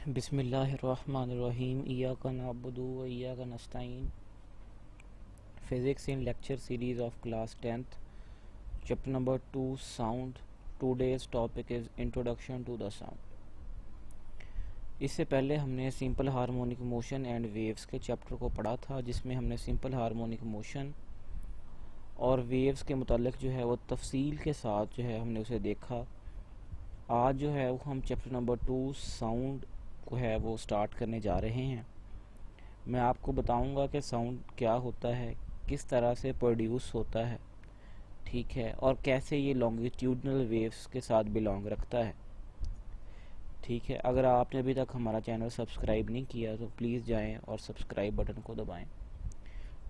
बिस्मिल्लाहिर्रहमानिर्रहीम इय्याका नअबुदु व इय्याका नस्तईन physics in lecture series of class 10th chapter number 2 sound. Today's topic is introduction to the sound. इससे पहले हमने simple harmonic motion and waves के चैप्टर को पढ़ा था, जिसमें हमने सिंपल हार्मोनिक मोशन और वेव्स के मुतालिक जो है वो तफसील के साथ जो है हमने उसे देखा। आज जो है वो हम चैप्टर नंबर 2 साउंड को है वो स्टार्ट करने जा रहे हैं। मैं आपको बताऊंगा कि साउंड क्या होता है, किस तरह से प्रोड्यूस होता है, ठीक है, और कैसे ये लॉन्गिट्यूडनल वेव्स के साथ बिलोंग रखता है। ठीक है, अगर आपने अभी तक हमारा चैनल सब्सक्राइब नहीं किया तो प्लीज़ जाएं और सब्सक्राइब बटन को दबाएं।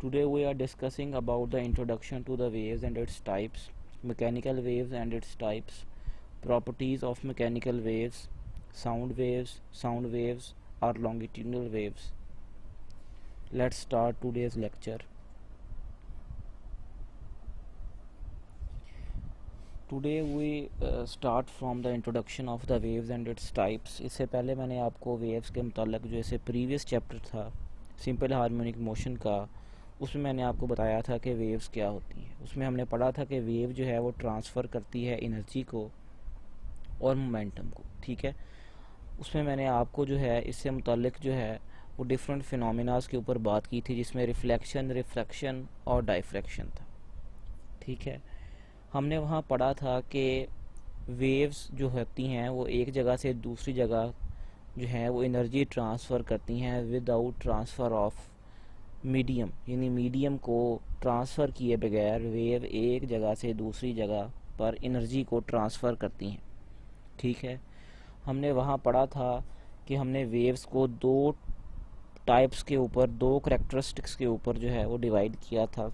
Today we are discussing about the introduction to the waves and its types, mechanical waves and its types, properties of mechanical waves, sound waves are longitudinal waves. Let's start today's lecture. Today we start from the introduction of the waves and its types. इससे पहले मैंने आपको waves के मुताल्लिक जो ऐसे previous chapter था simple harmonic motion का, उसमें मैंने आपको बताया था कि वेव्स क्या होती है। उसमें हमने पढ़ा था कि वेव जो है वो ट्रांसफ़र करती है एनर्जी को और मोमेंटम को। ठीक है, उसमें मैंने आपको जो है इससे मुताल्लिक जो है वो डिफरेंट फिनोमिनास के ऊपर बात की थी, जिसमें रिफ्लेक्शन, रिफ्रैक्शन और डाइफ्रैक्शन था। ठीक है, हमने वहाँ पढ़ा था कि वेव्स जो होती हैं वो एक जगह से दूसरी जगह जो है वो एनर्जी ट्रांसफ़र करती हैं विदाउट ट्रांसफ़र ऑफ मीडियम, यानी मीडियम को ट्रांसफ़र किए बगैर वेव एक जगह से दूसरी जगह पर एनर्जी को ट्रांसफ़र करती हैं। ठीक है, हमने वहाँ पढ़ा था कि हमने वेव्स को दो टाइप्स के ऊपर, दो करैक्टरिस्टिक्स के ऊपर जो है वो डिवाइड किया था।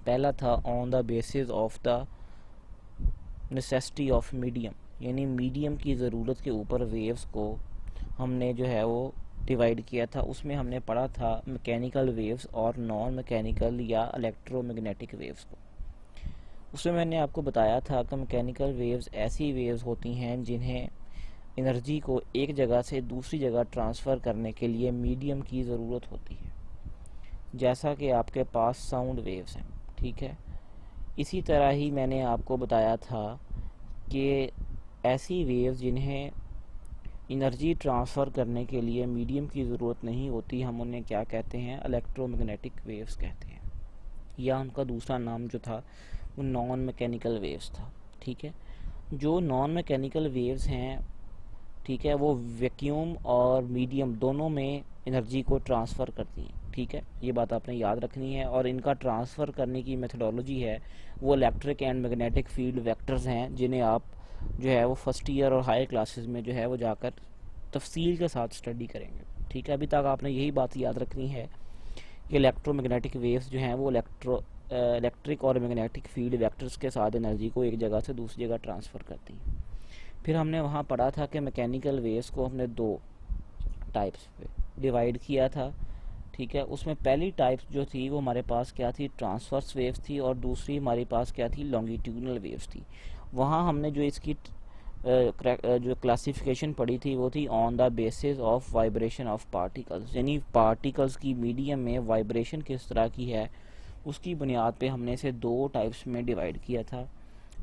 पहला था on the basis of the necessity of medium, यानी मीडियम की ज़रूरत के ऊपर वेव्स को हमने जो है वो डिवाइड किया था। उसमें हमने पढ़ा था मैकेनिकल वेव्स और नॉन मैकेनिकल या इलेक्ट्रोमैग्नेटिक वेव्स को। उसमें मैंने आपको बताया था कि मैकेनिकल वेव्स ऐसी वेव्स होती हैं जिन्हें एनर्जी को एक जगह से दूसरी जगह ट्रांसफ़र करने के लिए मीडियम की ज़रूरत होती है, जैसा कि आपके पास साउंड वेव्स हैं। ठीक है, इसी तरह ही मैंने आपको बताया था कि ऐसी वेव्स जिन्हें एनर्जी ट्रांसफ़र करने के लिए मीडियम की ज़रूरत नहीं होती, हम उन्हें क्या कहते हैं, इलेक्ट्रोमैग्नेटिक वेव्स कहते हैं, या उनका दूसरा नाम जो था वो नॉन मैकेनिकल वेव्स था। ठीक है, जो नॉन मैकेनिकल वेव्स हैं, ठीक है, वो वैक्यूम और मीडियम दोनों में एनर्जी को ट्रांसफ़र करती हैं। ठीक है, ये बात आपने याद रखनी है। और इनका ट्रांसफ़र करने की मेथडोलॉजी है वो electric and magnetic field vectors हैं, जिन्हें आप जो है वो फर्स्ट ईयर और हायर क्लासेस में जो है वो जाकर तफसील के साथ स्टडी करेंगे। ठीक है, अभी तक आपने यही बात याद रखनी है कि इलेक्ट्रोमैग्नेटिक वेव्स जो हैं वो इलेक्ट्रिक और मैग्नेटिक फील्ड वेक्टर्स के साथ एनर्जी को एक जगह से दूसरी जगह ट्रांसफ़र करती हैं। फिर हमने वहाँ पढ़ा था कि मैकेनिकल वेव्स को हमने दो टाइप्स पे डिवाइड किया था। ठीक है, उसमें पहली टाइप जो थी वो हमारे पास क्या थी, ट्रांसवर्स वेव्स थी, और दूसरी हमारे पास क्या थी, लॉन्गिट्यूडनल वेव्स थी। वहाँ हमने जो इसकी जो क्लासिफिकेशन पढ़ी थी वो थी on the basis of vibration of particles, यानी पार्टिकल्स की मीडियम में वाइब्रेशन किस तरह की है उसकी बुनियाद पे हमने इसे दो टाइप्स में डिवाइड किया था।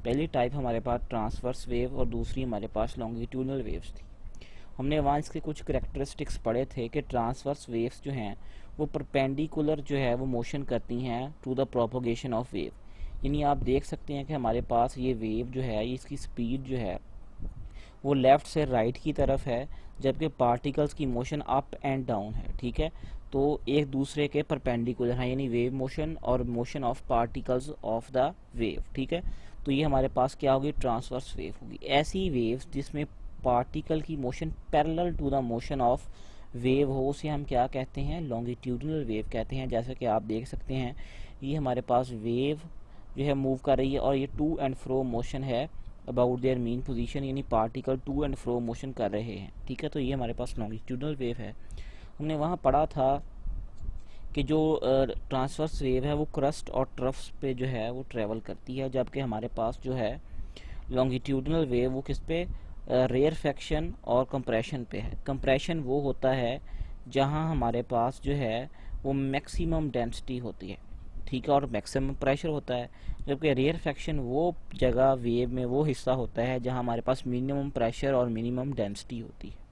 पहली टाइप हमारे पास ट्रांसवर्स वेव और दूसरी हमारे पास लॉन्गिट्यूडनल वेव्स थी। हमने वहाँ इसके कुछ करैक्टरिस्टिक्स पढ़े थे कि ट्रांसवर्स वेव्स जो हैं वो परपेंडिकुलर जो है वो मोशन करती हैं to the propagation of wave, यानी आप देख सकते हैं कि हमारे पास ये वेव जो है इसकी स्पीड जो है वो लेफ़्ट से राइट की तरफ है, जबकि पार्टिकल्स की मोशन अप एंड डाउन है। ठीक है, तो एक दूसरे के परपेंडिकुलर हैं, यानी वेव मोशन और motion of particles of the wave. ठीक है, तो ये हमारे पास क्या होगी, ट्रांसवर्स वेव होगी। ऐसी वेव्स जिसमें पार्टिकल की motion parallel to the motion of wave हो उसे हम क्या कहते हैं, लॉन्गिट्यूडनल वेव कहते हैं। जैसा कि आप देख सकते हैं ये हमारे पास वेव जो है मूव कर रही है और ये टू एंड फ्रो मोशन है अबाउट देयर मीन पोजीशन, यानी particle to and fro motion कर रहे हैं। ठीक है, तो ये हमारे पास लॉन्गिट्यूडनल वेव है। हमने वहाँ पढ़ा था कि जो ट्रांसवर्स वेव है वो क्रस्ट और ट्रफ्स पे जो है वो ट्रेवल करती है, जबकि हमारे पास जो है लॉन्गिट्यूडनल वेव वो किस पे, रेयरफेक्शन और कंप्रेशन पे है। कंप्रेशन वो होता है जहाँ हमारे पास जो है वो मैक्सिमम डेंसिटी होती है, ठीक है, और मैक्सिमम प्रेशर होता है, जबकि रेयरफेक्शन वो जगह वेव में वो हिस्सा होता है जहाँ हमारे पास मिनिमम प्रेशर और मिनिमम डेंसिटी होती है।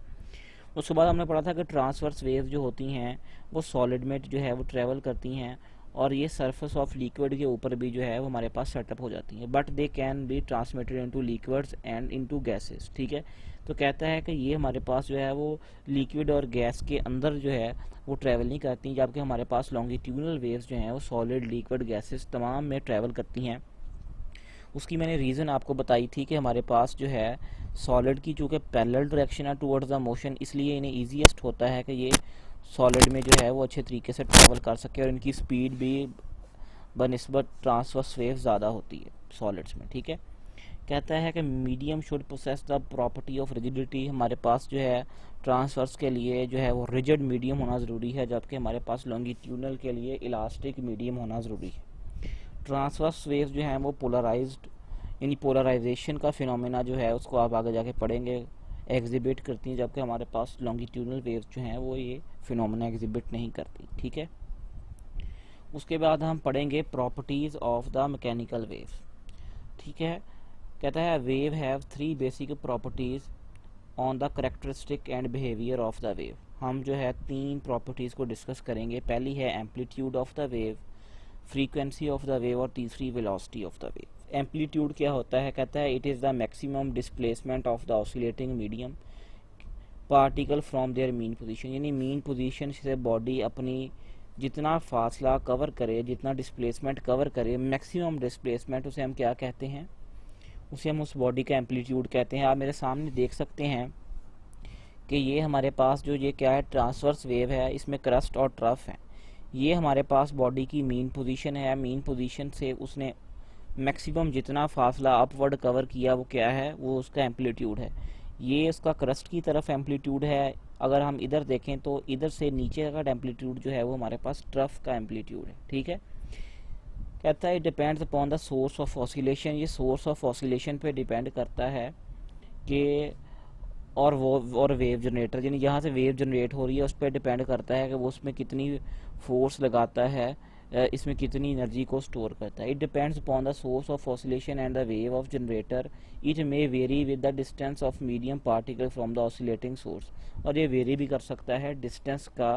उसके बाद हमने पढ़ा था कि ट्रांसवर्स वेव जो होती हैं वो सॉलिड में जो है वो ट्रेवल करती हैं और ये सरफेस ऑफ लिक्विड के ऊपर भी जो है वो हमारे पास सेटअप हो जाती हैं, but they can be transmitted into liquids and into gases, ठीक है। तो कहता है कि ये हमारे पास जो है वो लिक्विड और गैस के अंदर जो है वो ट्रैवल नहीं करती, जबकि हमारे पास लॉन्गिट्यूडनल वेव्स जो हैं वो सॉलिड, लिक्विड, गैसेस तमाम में ट्रैवल करती हैं। उसकी मैंने रीज़न आपको बताई थी कि हमारे पास जो है सॉलिड की चूँकि पैरेलल डायरेक्शन है टुवर्ड्स द मोशन, इसलिए इन्हें ईजीएस्ट होता है कि ये सॉलिड में जो है वो अच्छे तरीके से ट्रैवल कर सके और इनकी स्पीड भी बनिस्बत ट्रांसवर्स वेव ज़्यादा होती है सॉलिड्स में, ठीक है। कहता है कि medium should possess the property of rigidity, हमारे पास जो है ट्रांसवर्स के लिए जो है वो रिजिड मीडियम होना ज़रूरी है, जबकि हमारे पास लॉन्गिट्यूडनल के लिए इलास्टिक मीडियम होना ज़रूरी है। ट्रांसवर्स वेव्स जो हैं वो पोलराइज्ड, यानी पोलराइजेशन का फिनोमेना जो है उसको आप आगे जाके पढ़ेंगे, एग्जिबिट करती हैं, जबकि हमारे पास लॉन्गिट्यूडनल वेव्स जो हैं वो ये फिनोमेना एग्जिबिट नहीं करती, ठीक है। उसके बाद हम पढ़ेंगे properties of the mechanical wave, ठीक है। कहता है wave have 3 basic properties on the characteristic and behaviour of the wave. हम जो है 3 प्रॉपर्टीज़ को डिस्कस करेंगे। पहली है amplitude of the wave, frequency of the wave और तीसरी velocity of the wave. Amplitude क्या होता है? कहता है it is the maximum displacement of the oscillating medium particle from there mean position, यानी मीन पोजीशन से बॉडी अपनी जितना फासला कवर करे, जितना डिस्प्लेसमेंट कवर करे, मैक्सिमम डिस्प्लेसमेंट, उसे हम क्या कहते हैं? उसे हम उस बॉडी का एम्पलीट्यूड कहते हैं। आप मेरे सामने देख सकते हैं कि ये हमारे पास जो ये क्या है, ट्रांसवर्स वेव है, इसमें क्रस्ट और ट्रफ है। ये हमारे पास बॉडी की मीन पोजीशन है, मीन पोजीशन से उसने मैक्सिमम जितना फासला अपवर्ड कवर किया वो क्या है, वो उसका एम्पलीट्यूड है। ये उसका क्रस्ट की तरफ एम्पलीट्यूड है। अगर हम इधर देखें तो इधर से नीचे का एम्पलीट्यूड जो है वो हमारे पास ट्रफ का एम्पलीट्यूड है, ठीक है। कहता है it depends upon the source of oscillation, ये सोर्स ऑफ ऑसिलेशन पे डिपेंड करता है कि और वेव जनरेटर, यानी जहाँ से वेव जनरेट हो रही है उस पर डिपेंड करता है कि वो उसमें कितनी फोर्स लगाता है, इसमें कितनी एनर्जी को स्टोर करता है। It depends upon the source of oscillation and the wave of generator. It may very with the distance of medium particle from the oscillating source, और ये वेरी भी कर सकता है डिस्टेंस का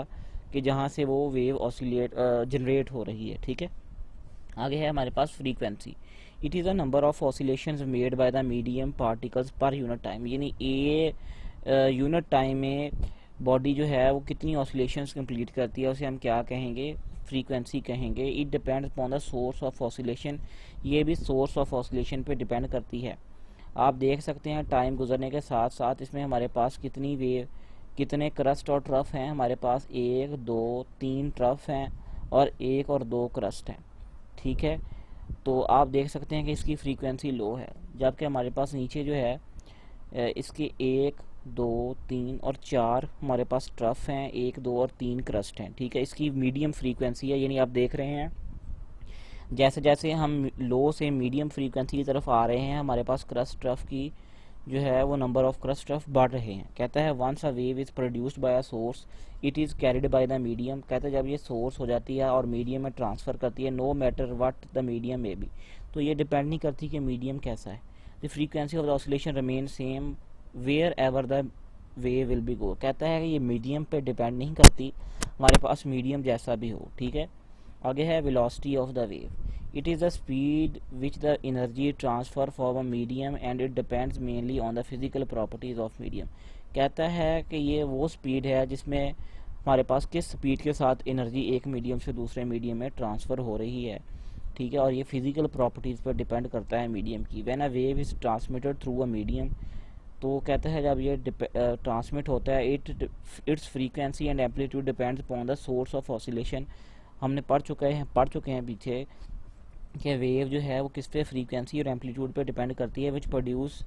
कि जहाँ से वो वेव ऑसिलेट जनरेट हो रही है, ठीक है। आगे है हमारे पास frequency. It is a number of oscillations made by the medium particles per unit time, यानी यूनिट टाइम में बॉडी जो है वो कितनी ऑसिलेशंस कंप्लीट करती है, उसे हम क्या कहेंगे? फ्रीक्वेंसी कहेंगे। It depends upon the source of oscillation, ये भी सोर्स ऑफ ऑसिलेशन पे डिपेंड करती है। आप देख सकते हैं टाइम गुजरने के साथ साथ इसमें हमारे पास कितनी वेव, कितने क्रस्ट और ट्रफ हैं। हमारे पास 1 2 3 ट्रफ हैं और 1 और 2 क्रस्ट हैं, ठीक है। तो आप देख सकते हैं कि इसकी फ्रीक्वेंसी लो है, जबकि हमारे पास नीचे जो है इसके 1 2 3 और 4 हमारे पास ट्रफ हैं, 1 2 और 3 क्रस्ट हैं, ठीक है। इसकी मीडियम फ्रीक्वेंसी है, यानी आप देख रहे हैं जैसे जैसे हम लो से मीडियम फ्रीक्वेंसी की तरफ आ रहे हैं, हमारे पास क्रस्ट ट्रफ की जो है वो नंबर ऑफ क्रस्ट ट्रफ बढ़ रहे हैं। कहता है once a wave is produced by a source it is carried by the medium. कहता है जब ये सोर्स हो जाती है और मीडियम में ट्रांसफ़र करती है, no matter what the medium may be, तो ये डिपेंड नहीं करती कि मीडियम कैसा है। The frequency of the oscillation remain same wherever the way will be go. कहता है कि ये मीडियम पे डिपेंड नहीं करती, हमारे पास मीडियम जैसा भी हो, ठीक है। आगे है velocity of the wave. It is the speed which the energy transfer from a medium and it depends mainly on the physical properties of medium. कहता है कि ये वो स्पीड है जिसमें हमारे पास किस स्पीड के साथ एनर्जी एक मीडियम से दूसरे मीडियम में ट्रांसफ़र हो रही है, ठीक है। और ये फिजिकल प्रॉपर्टीज़ पर डिपेंड करता है मीडियम की। When a wave is transmitted through a medium, तो कहता है जब ये ट्रांसमिट होता है it's frequency and amplitude depends upon the source of oscillation. हमने पढ़ चुके हैं पीछे कि वेव जो है वो किस पे, फ्रीक्वेंसी और एम्पलीट्यूड पे डिपेंड करती है, विच प्रोड्यूस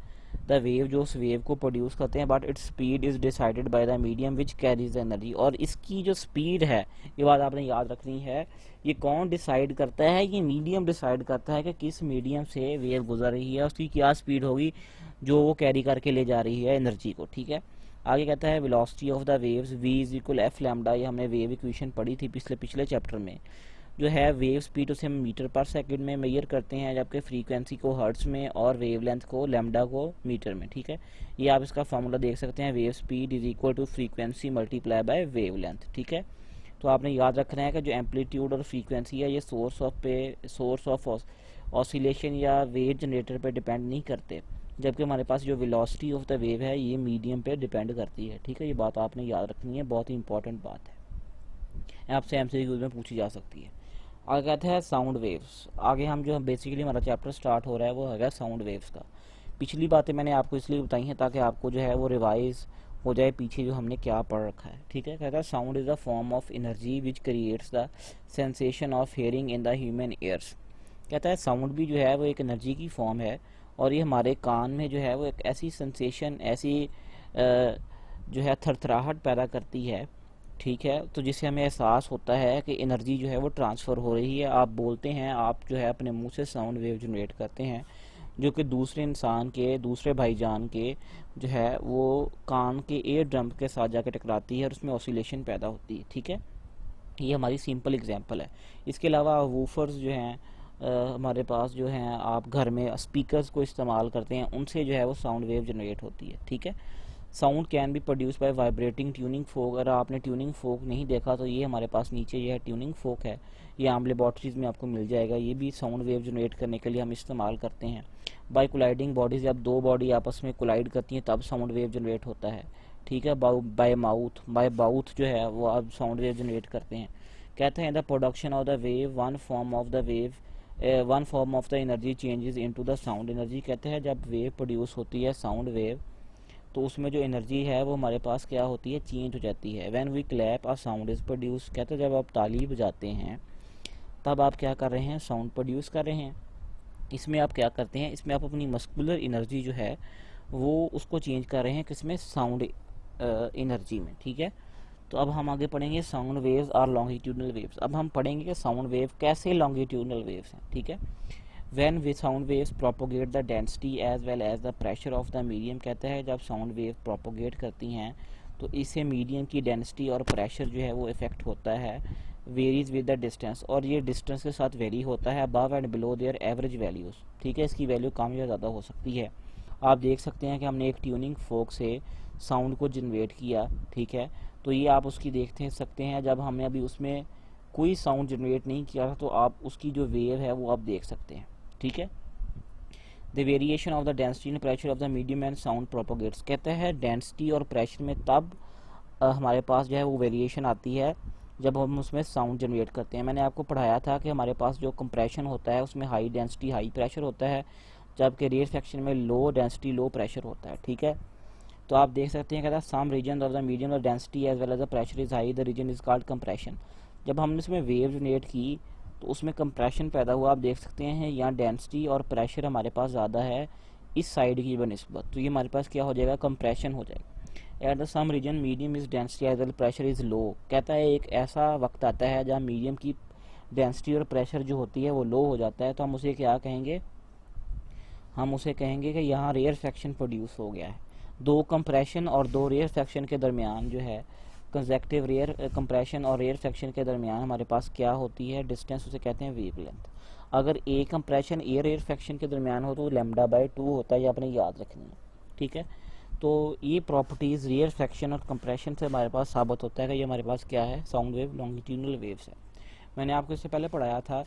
द वेव, जो उस वेव को प्रोड्यूस करते हैं, but its speed is decided by the medium which carries the energy. और इसकी जो स्पीड है, ये बात आपने याद रखनी है, ये कौन डिसाइड करता है, ये मीडियम डिसाइड करता है कि किस मीडियम से वेव गुजर रही है, उसकी क्या स्पीड होगी जो वो कैरी करके ले जा रही है एनर्जी को। ठीक है, आगे कहता है velocity of the waves v is equal F lambda, ये हमने वेव इक्वेशन पढ़ी थी पिछले चैप्टर में। जो है वेव स्पीड उसे हम मीटर पर सेकंड में मेजर करते हैं, जबकि फ्रीक्वेंसी को हर्ट्ज में और वेवलेंथ को लैम्डा को मीटर में। ठीक है, ये आप इसका फॉर्मूला देख सकते हैं, wave speed is equal to frequency multiply by wavelength. ठीक है, तो आपने याद रखना है कि जो एम्पलीट्यूड और फ्रीक्वेंसी है ये सोर्स ऑफ ऑसिलेशन या वेव जनरेटर पे डिपेंड नहीं करते, जबकि हमारे पास जो वेलोसिटी ऑफ द वेव है ये मीडियम पे डिपेंड करती है। ठीक है, ये बात आपने याद रखनी है, बहुत ही इंपॉर्टेंट बात है, आपसे एमसीक्यूज में पूछी जा सकती है। आगे कहते हैं साउंड वेव्स। आगे हम जो बेसिकली हमारा चैप्टर स्टार्ट हो रहा है वो है साउंड वेव्स का। पिछली बातें मैंने आपको इसलिए बताई हैं ताकि आपको जो है वो रिवाइज हो जाए पीछे जो हमने क्या पढ़ रखा है। ठीक है, कहता है sound is a form of energy which creates the sensation of hearing in the human ears. कहता है साउंड भी जो है वो एक एनर्जी की फॉर्म है, और ये हमारे कान में जो है वो एक ऐसी सेंसेशन, ऐसी जो है थरथराहट पैदा करती है। ठीक है, तो जिससे हमें एहसास होता है कि एनर्जी जो है वो ट्रांसफ़र हो रही है। आप बोलते हैं, आप जो है अपने मुंह से साउंड वेव जनरेट करते हैं, जो कि दूसरे इंसान के, दूसरे भाईजान के जो है वो कान के एयर ड्रम के साथ जाके टकराती है और उसमें ऑसिलेशन पैदा होती है। ठीक है, ये हमारी सिंपल एग्जांपल है। इसके अलावा वूफर्स जो हैं हमारे पास जो हैं, आप घर में स्पीकर्स को इस्तेमाल करते हैं, उनसे जो है वो साउंड वेव जनरेट होती है। ठीक है, sound can be produce by vibrating tuning फोक। अगर आपने ट्यूनिंग फोक नहीं देखा तो ये हमारे पास नीचे ये है ट्यूनिंग फोक है, ये आम लेबॉर्ट्रीज में आपको मिल जाएगा। ये भी साउंड वेव जनरेट करने के लिए हम इस्तेमाल करते हैं। बाय कोलाइडिंग बॉडीज, जब दो बॉडी आपस में कोलाइड करती हैं तब साउंड वेव जनरेट होता है। ठीक है, बाय बाउथ जो है वो आप साउंड वेव जनरेट करते हैं। कहते हैं the production of the wave one form of the energy changes into the sound energy. कहते हैं जब वेव प्रोड्यूस होती है साउंड वेव, तो उसमें जो एनर्जी है वो हमारे पास क्या होती है, चेंज हो जाती है। When we clap a sound is produce. कहते हैं जब आप ताली बजाते हैं तब आप क्या कर रहे हैं, साउंड प्रोड्यूस कर रहे हैं। इसमें आप क्या करते हैं, इसमें आप अपनी मस्कुलर एनर्जी जो है वो उसको चेंज कर रहे हैं, किसमें, साउंड एनर्जी में। ठीक है, तो अब हम आगे पढ़ेंगे साउंड वेव्स और लॉन्गिट्यूडनल वेव्स। अब हम पढ़ेंगे कि साउंड वेव कैसे लॉन्गिट्यूडनल वेव्स हैं। ठीक है, when we sound waves propagate the density as well as the pressure of the medium। कहता है जब साउंड वेव प्रोपोगेट करती हैं तो इससे मीडियम की डेंसिटी और प्रेशर जो है वो इफेक्ट होता है। वेरीज विद द डिस्टेंस, और ये डिस्टेंस के साथ वेरी होता है। Above and below there average values. ठीक है, इसकी वैल्यू कम या ज़्यादा हो सकती है। आप देख सकते हैं कि हमने एक ट्यूनिंग फोक से साउंड को जनरेट किया। ठीक है, तो ये आप उसकी देख सकते हैं, जब हमने अभी उसमें कोई साउंड जनरेट नहीं किया था तो आप उसकी जो वेव है वो आप देख सकते हैं। ठीक है, the variation of the density and pressure of the medium and sound propagates. कहता है डेंसिटी और प्रेशर में तब हमारे पास जो है वो वेरिएशन आती है जब हम उसमें साउंड जनरेट करते हैं। मैंने आपको पढ़ाया था कि हमारे पास जो कंप्रेशन होता है उसमें हाई डेंसिटी हाई प्रेशर होता है, जबकि रेयरफैक्शन में लो डेंसिटी लो प्रेशर होता है। ठीक है, तो आप देख सकते हैं कहता है some region of the medium the density as well as the pressure is high, the region is called compression. जब हमने इसमें वेव जनरेट की तो उसमें कंप्रेशन पैदा हुआ। आप देख सकते हैं यहाँ डेंसिटी और प्रेशर हमारे पास ज़्यादा है इस साइड की बनिस्बत, तो ये हमारे पास क्या हो जाएगा, कंप्रेशन हो जाएगा। At the some region medium is density as well pressure is low. कहता है एक ऐसा वक्त आता है जहाँ मीडियम की डेंसिटी और प्रेशर जो होती है वो लो हो जाता है, तो हम उसे क्या कहेंगे, हम उसे कहेंगे कि यहाँ रेयर फ्रैक्शन प्रोड्यूस हो गया है। दो कंप्रेशन और दो रेयर फ्रैक्शन के दरमियान जो है, कंजेक्टिव रेयर कंप्रेशन और रेयर फ्रैक्शन के दरमियान हमारे पास क्या होती है, डिस्टेंस, उसे कहते हैं वेवलेंथ। अगर ए कंप्रेशन ए रेयर फ्रैक्शन के दरमियान हो तो λ/2 होता है, ये आपने याद रखनी है। ठीक है, तो ये प्रॉपर्टीज़ रेयर फ्रैक्शन और कंप्रेशन से हमारे पास साबित होता है कि ये हमारे पास क्या है, साउंड वेव लॉन्गिट्यूडनल वेव्स है। मैंने आपको इससे पहले पढ़ाया था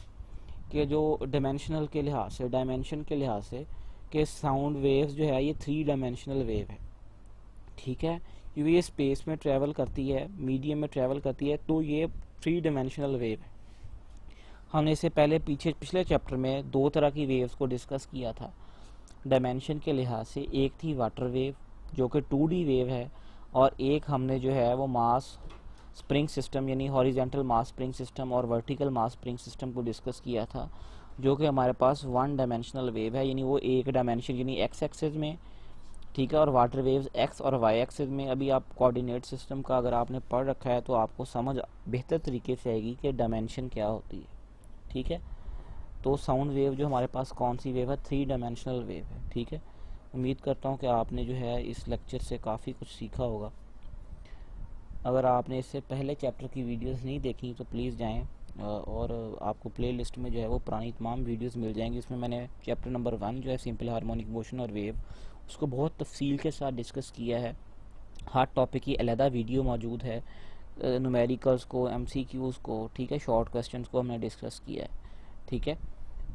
कि जो डायमेंशन के लिहाज से कि साउंड वेव्स जो है ये 3 डायमेंशनल वेव है। ठीक है, क्योंकि ये स्पेस में ट्रैवल करती है, मीडियम में ट्रैवल करती है, तो ये 3 डायमेंशनल वेव है। हमने इससे पहले पिछले चैप्टर में 2 तरह की वेव्स को डिस्कस किया था डायमेंशन के लिहाज से। एक थी वाटर वेव जो कि 2D वेव है, और एक हमने जो है वो मास स्प्रिंग सिस्टम यानी हॉरिजेंटल मास स्प्रिंग सिस्टम और वर्टिकल मास स्प्रिंग सिस्टम को डिस्कस किया था। जो कि हमारे पास वन डायमेंशनल वेव है, यानी वो एक डायमेंशन यानी एक्स एक्सिस में, ठीक है। और वाटर वेव्स एक्स और वाई एक्सिस में। अभी आप कोऑर्डिनेट सिस्टम का अगर आपने पढ़ रखा है तो आपको समझ बेहतर तरीके से आएगी कि डायमेंशन क्या होती है, ठीक है। तो साउंड वेव जो हमारे पास कौन सी वेव है, 3 डायमेंशनल वेव है, ठीक है। उम्मीद करता हूँ कि आपने जो है इस लेक्चर से काफ़ी कुछ सीखा होगा। अगर आपने इससे पहले चैप्टर की वीडियोस नहीं देखी तो प्लीज़ जाएं, और आपको प्लेलिस्ट में जो है वो पुरानी तमाम वीडियोस मिल जाएंगी। इसमें मैंने चैप्टर नंबर 1 जो है सिंपल हार्मोनिक मोशन और वेव, उसको बहुत तफसील के साथ डिस्कस किया है। हर टॉपिक की अलहदा वीडियो मौजूद है, न्यूमेरिकल्स को, एमसीक्यूज़ को, ठीक है, शॉर्ट क्वेश्चंस को हमने डिस्कस किया है, ठीक है।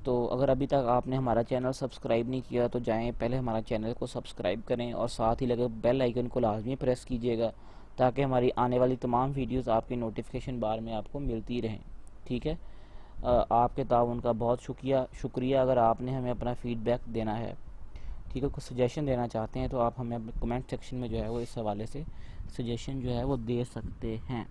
तो अगर अभी तक आपने हमारा चैनल सब्सक्राइब नहीं किया तो जाएं, पहले हमारा चैनल को सब्सक्राइब करें और साथ ही लगे बेल आइकन को लाजमी प्रेस कीजिएगा, ताकि हमारी आने वाली तमाम वीडियोस आपके नोटिफिकेशन बार में आपको मिलती रहें, ठीक है। आपके ताउन का बहुत शुक्रिया। अगर आपने हमें अपना फीडबैक देना है, ठीक है, कुछ सजेशन देना चाहते हैं तो आप हमें अपने कमेंट सेक्शन में जो है वो इस हवाले से सजेशन जो है वो दे सकते हैं।